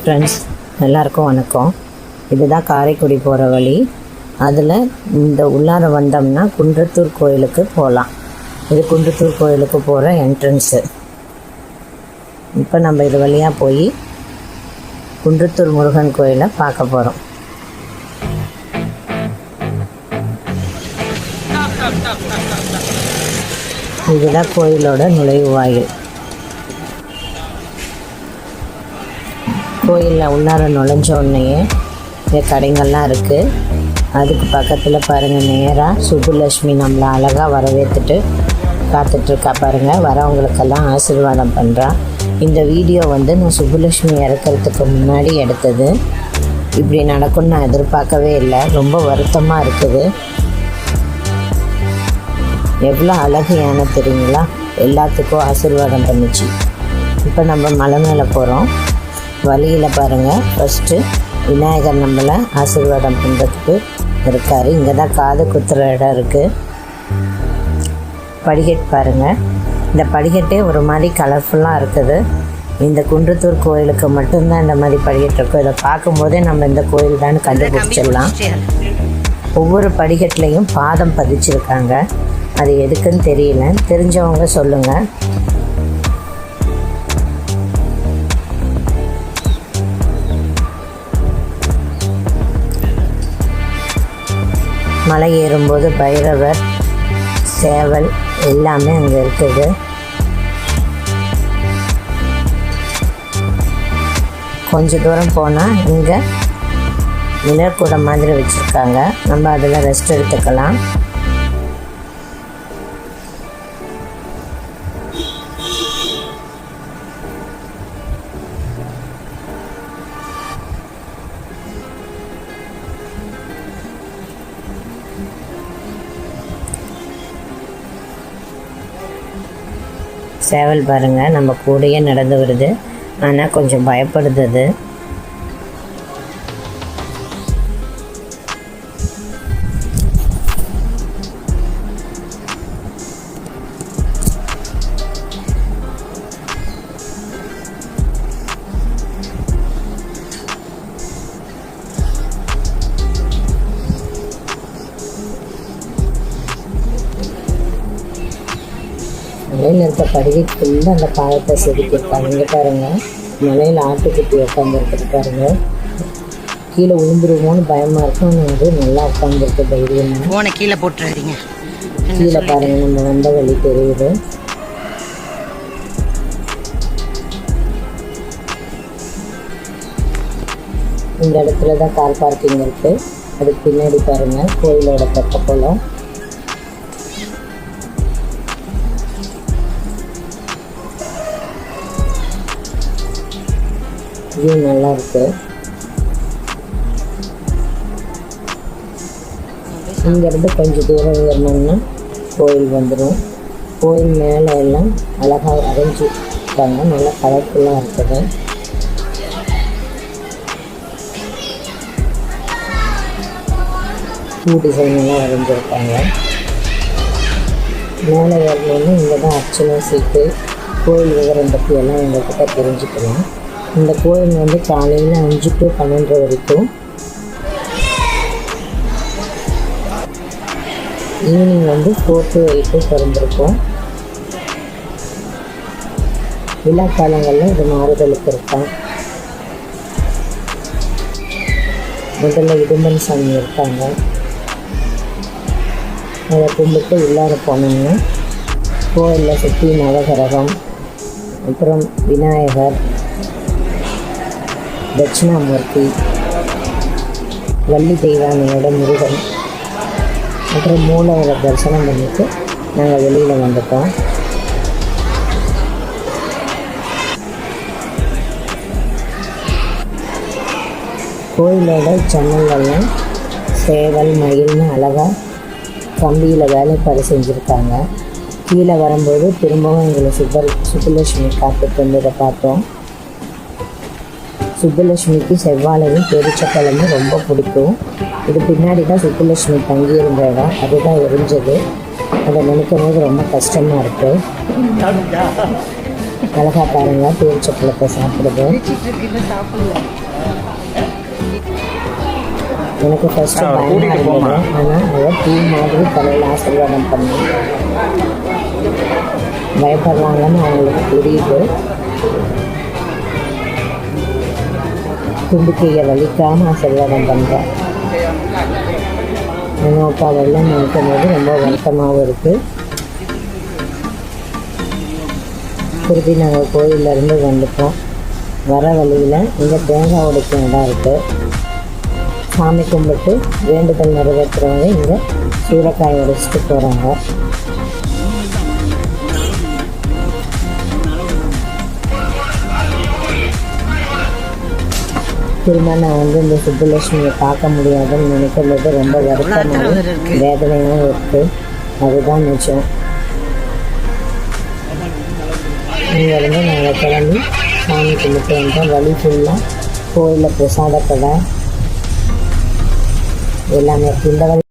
Friends, எல்லாருக்கும் வணக்கம். இதுதான் காரைக்குடி போகிற வழி. அதில் இந்த உள்ளார வந்தோம்னா குன்றத்தூர் கோயிலுக்கு போகலாம். இது குன்றத்தூர் கோயிலுக்கு போகிற என்ட்ரன்ஸு. இப்போ நம்ம இது வழியாக போய் குன்றத்தூர் முருகன் கோயிலை பார்க்க போகிறோம். இதுதான் கோயிலோட நுழைவு வாயில். கோயிலில் உள்ளார நுழைஞ்ச உடனேயே இங்கே கடைங்கள்லாம் இருக்குது. அதுக்கு பக்கத்தில் பாருங்கள், நேராக சுப்புலட்சுமி நம்மளை அழகாக வரவேற்றுட்டு காத்துட்ருக்கா பாருங்கள். வரவங்களுக்கெல்லாம் ஆசீர்வாதம் பண்ணுறா. இந்த வீடியோ நான் சுப்புலட்சுமி இறக்கிறதுக்கு முன்னாடி எடுத்தது. இப்படி நடக்கும்னு நான் எதிர்பார்க்கவே இல்லை. ரொம்ப வருத்தமாக இருக்குது. எவ்வளோ அழகு யானை தெரியுங்களா, எல்லாத்துக்கும் ஆசீர்வாதம் பண்ணிச்சு. இப்போ நம்ம மலை மேலே போகிறோம். வழியில் பாருங்கள், ஃபஸ்ட்டு விநாயகர் நம்மளை ஆசீர்வாதம் பண்ணுறதுக்கு இருக்கார். இங்கே தான் காது குத்துற இடம் இருக்குது. படிக்கட்டு பாருங்கள். இந்த படிக்கட்டே ஒரு மாதிரி கலர்ஃபுல்லாக இருக்குது. இந்த குன்றத்தூர் கோயிலுக்கு மட்டும்தான் இந்த மாதிரி படிக்கட்டு இருக்கும். இதை பார்க்கும்போதே நம்ம இந்த கோயில் தான் கண்டுபிடிச்சிடலாம். ஒவ்வொரு படிக்கட்டுலேயும் பாதம் பதிச்சிருக்காங்க. அது எதுக்குன்னு தெரியல, தெரிஞ்சவங்க சொல்லுங்கள். மலை ஏறும்போது பைரவர், சேவல் எல்லாமே அங்கே இருக்குது. கொஞ்சம் தூரம் போனால் இங்கே நிழற்கூடம் மாதிரி வச்சுருக்காங்க. நம்ம அதில் ரெஸ்ட் எடுத்துக்கலாம். சேவல் பாருங்கள், நம்ம கூடயே நடந்து வருது. ஆனால் கொஞ்சம் பயப்படுது அது. மலையில் இருக்க படிக்கட்டுக்குள்ள அந்த பாயத்தை செதுக்கியிருக்காங்க. இங்கே பாருங்கள், மலையில் ஆட்டுக்குட்டி உட்காந்துருக்குது பாருங்கள். கீழே விழுந்துருவோன்னு பயமாக இருக்கும். நல்லா உட்காந்துருக்கு தைரியமாக. போனை கீழே போட்டுறாதீங்க. கீழே பாருங்கள், நம்ம வந்த வழி தெரியுது. இந்த இடத்துல தான் கார் பார்க்கிங் இருக்குது. அதுக்கு பின்னாடி பாருங்கள் கோயிலோட பக்கம். வியூ நல்லா இருக்கு. இங்கேருந்து கொஞ்சம் தூரம் ஏறினோம்னா கோயில் வந்துடும். கோயில் மேலே எல்லாம் அழகாக வரைஞ்சிருக்காங்க. நல்லா கலர்ஃபுல்லாக இருக்குது. பூ டிசைனெல்லாம் வரைஞ்சிருக்காங்க. மேலே ஏறினோம்னா இங்கே தான் அர்ச்சனை சீட்டு, கோயில் விவரம் பற்றி எல்லாம் எங்கள்கிட்ட தெரிஞ்சுக்கலாம். இந்த கோயில் காலையில் 5 to 12 வரைக்கும், ஈவினிங் 4 to 8 திறந்திருக்கும். விழா காலங்களில் இது மாறுதலுக்கு இருக்கும். முதல்ல இடும்பன் சாமி இருக்காங்க. அதை கும்பிட்டு உள்ளார போனோம்னா கோயிலில் சுற்றி நவகிரகம், அப்புறம் விநாயகர், தட்சிணாமூர்த்தி, வள்ளி தெய்வானையோட முருகன், அப்புறம் மூலவரை தரிசனம் பண்ணிட்டு நாங்கள் வெளியில் வந்துட்டோம். கோயிலோட ஜன்னலெல்லாம் சேவல், மயில்னு அழகாக கம்பியில் வேலைப்பாடு செஞ்சுருக்காங்க. கீழே வரும்போது திரும்பவும் எங்களை சுப்புலட்சுமி காத்துட்டு வந்ததை பார்த்தோம். சுப்புலட்சுமிக்கு செவ்வாழையும் பெருச்சப்பழமும் ரொம்ப பிடிக்கும். இது பின்னாடி தான் சுப்புலட்சுமி தங்கியிருந்த இடம். அதுதான் எரிஞ்சது. அதை நினைக்கும் போது ரொம்ப கஷ்டமாக இருக்குது. அழகா பாருங்கள் பேரிச்சப்பழத்தை சாப்பிடுது. எனக்கு ஃபஸ்ட்டு பயமாக இருந்தது, ஆனால் அவள் பூ மாதிரி தலையில் ஆசீர்வாதம் பண்ணி பயப்படுறாங்கன்னு அவங்களுக்கு புரியுது. தும்பிக்கையை வலிக்காமல் ஆசீர்வாதம் பண்ணுறேன். அப்பா வெள்ளம் நினைக்கும் போது ரொம்ப வருத்தமாகவும் இருக்குது. திருப்பி நாங்கள் கோயிலேருந்து வந்துட்டோம். வர வழியில் இங்கே தேங்காய் உடைக்கும் இடம் இருக்குது. சாமி கும்பிட்டு வேண்டுதல் நிறைவேற்றுறவங்க இங்கே சூறைக்காய் உடைச்சிட்டு போகிறாங்க. திரும்ப நான் இந்த சுப்புலட்சுமியை பார்க்க முடியாதுன்னு நினைக்கிறது ரொம்ப வருத்தமாகவும் வேதனையாகவும் இருக்குது. அதுதான் நிச்சயம். இங்கேருந்து நாங்கள் கிளம்பி சாமி கும்பிட்டு வந்தோம். வழி ஃபுல்லாக கோயிலில் பிரசாத கடை எல்லாமே இந்த வழி